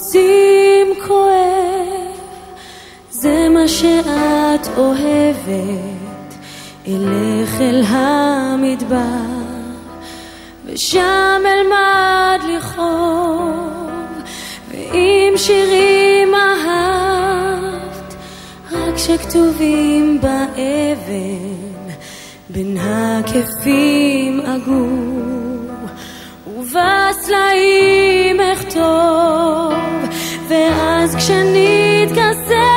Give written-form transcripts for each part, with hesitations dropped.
קוצים כואב, זה מה שאת אוהבת. אלך אל המדבר ושם אלמד לכאוב, ואם שירים אהבת רק שכתובים באבן, בין הכפים אגור ובסלעים אכתוב. ואז כשנתכסה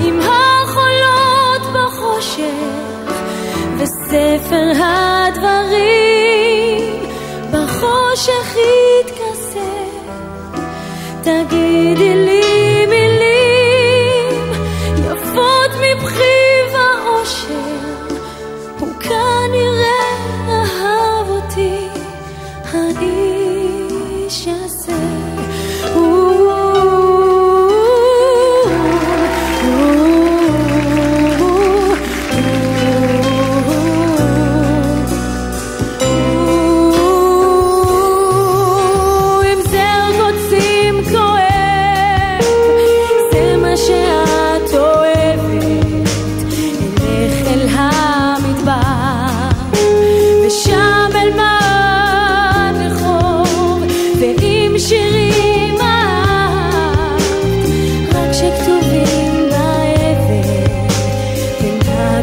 עם החולות בחושך וספר הדברים בחושך יתכסה, תגידי לי מילים יפות מבכי ואושר, הוא כנראה אהב אותי האיש הזה.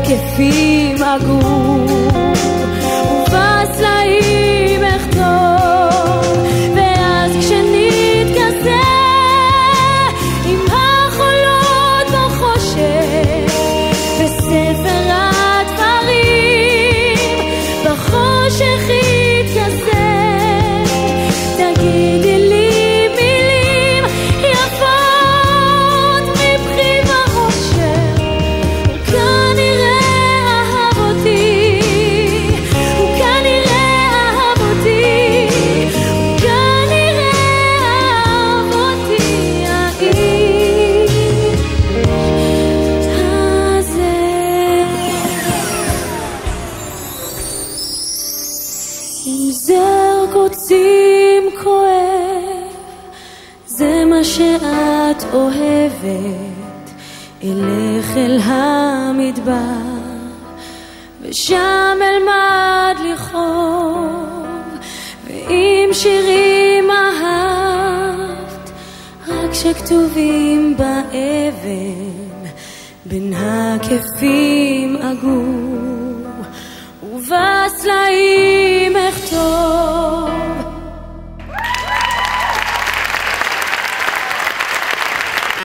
כפים אגור ובסלעים אכתוב. ואז כשנתכסה עם החולות בחושך וספר הדברים בחושך יתכסה, תגידי לי מילים יפות מבכי ואושר, כנראה עם זר קוצים כואב, זה מה שאת אוהבת. אלך אל המדבר ושם אלמד לכאוב, ואם שירים אהבת רק שכתובים באבן, בין הכפים אגור ובסלעים אכתוב.